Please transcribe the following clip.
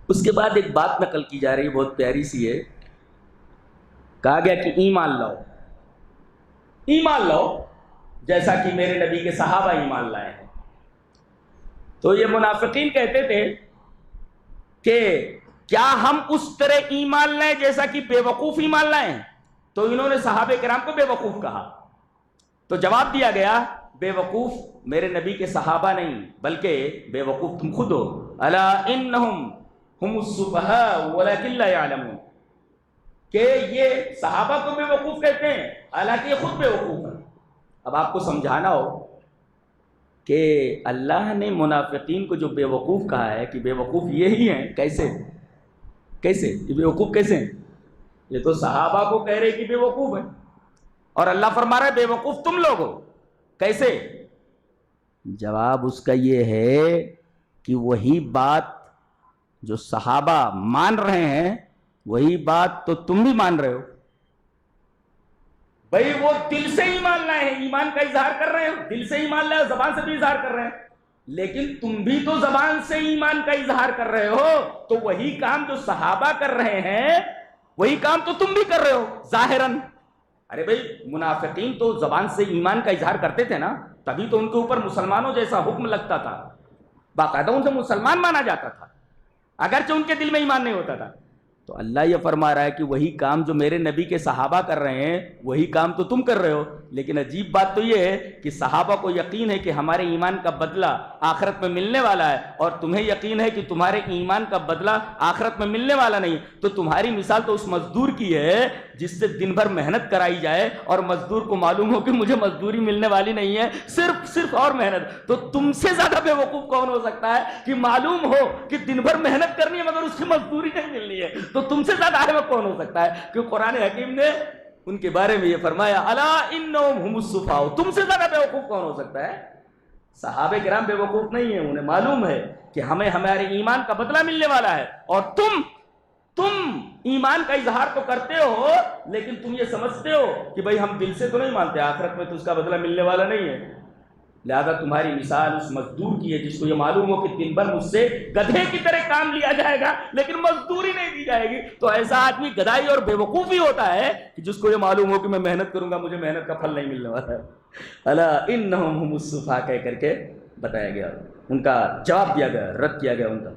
اس کے بعد ایک بات نقل کی جا رہی ہے، بہت پیاری سی ہے. کہا گیا کہ ایمان لاؤ، ایمان لاؤ جیسا کہ میرے نبی کے صحابہ ایمان لائے ہیں. تو یہ منافقین کہتے تھے کہ کیا ہم اس طرح ایمان لائیں جیسا کہ بے وقوف ایمان لائیں؟ تو انہوں نے صحابہ کرام کو بے وقوف کہا. تو جواب دیا گیا بے وقوف میرے نبی کے صحابہ نہیں بلکہ بے وقوف تم خود ہو. الا انہم ہم السفہاء ولکن لا یعلمون، کہ یہ صحابہ کو بے وقوف کہتے ہیں حالانکہ یہ خود بے وقوف ہیں. اب آپ کو سمجھانا ہو کہ اللہ نے منافقین کو جو بے وقوف کہا ہے کہ بے وقوف یہی ہیں، کیسے یہ بے وقوف کیسے ہیں؟ یہ تو صحابہ کو کہہ رہے کہ بے وقوف ہیں، اور اللہ فرما رہا ہے بے وقوف تم لوگ ہو. کیسے؟ جواب اس کا یہ ہے کہ وہی بات جو صحابہ مان رہے ہیں وہی بات تو تم بھی مان رہے ہو. بھئی وہ دل سے ایمان لائے ہیں، ایمان کا اظہار کر رہے ہیں، دل سے ایمان لائے، زبان سے بھی اظہار کر رہے ہیں، لیکن تم بھی تو زبان سے ایمان کا اظہار کر رہے ہو. تو وہی کام جو صحابہ کر رہے ہیں وہی کام تو تم بھی کر رہے ہو ظاہراً. ارے بھئی منافقین تو زبان سے ایمان کا اظہار کرتے تھے نا، تبھی تو ان کے اوپر مسلمانوں جیسا حکم لگتا تھا، باقاعدہ ان سے مسلمان مانا جاتا تھا اگرچہ ان کے دل میں ایمان نہیں ہوتا تھا. تو اللہ یہ فرما رہا ہے کہ وہی کام جو میرے نبی کے صحابہ کر رہے ہیں وہی کام تو تم کر رہے ہو. لیکن عجیب بات تو یہ ہے کہ صحابہ کو یقین ہے کہ ہمارے ایمان کا بدلہ آخرت میں ملنے والا ہے، اور تمہیں یقین ہے کہ تمہارے ایمان کا بدلہ آخرت میں ملنے والا نہیں. تو تمہاری مثال تو اس مزدور کی ہے جس سے دن بھر محنت کرائی جائے اور مزدور کو معلوم ہو کہ مجھے مزدوری ملنے والی نہیں ہے، صرف اور محنت. تو تم سے زیادہ بے وقوف کون ہو سکتا ہے کہ معلوم ہو کہ دن بھر محنت کرنی ہے مگر اس کی مزدوری نہیں ملنی ہے؟ تو تم سے زیادہ احمق کون ہو سکتا ہے؟ کہ قرآن حکیم نے ان کے بارے میں یہ فرمایا الا انہم ہم السفہاء. تم سے زیادہ بے وقوف کون ہو سکتا ہے؟ صحابہ کرام بے وقوف نہیں ہیں، انہیں معلوم ہے کہ ہمیں ہمارے ایمان کا بدلہ ملنے والا ہے. اور تم ایمان کا اظہار تو کرتے ہو لیکن تم یہ سمجھتے ہو کہ بھئی ہم دل سے تو نہیں مانتے، آخرت میں تو اس کا بدلہ ملنے والا نہیں ہے. لہذا تمہاری مثال اس مزدور کی ہے جس کو یہ معلوم ہو کہ دن بھر مجھ سے گدھے کی طرح کام لیا جائے گا لیکن مزدوری نہیں دی جائے گی. تو ایسا آدمی گدھائی اور بے وقوفی ہوتا ہے کہ جس کو یہ معلوم ہو کہ میں محنت کروں گا مجھے محنت کا پھل نہیں ملنے والا ہے. الا انہم ہم السفہاء کہہ کر کے بتایا گیا، ان کا جواب دیا گیا، رد کیا گیا ان کا.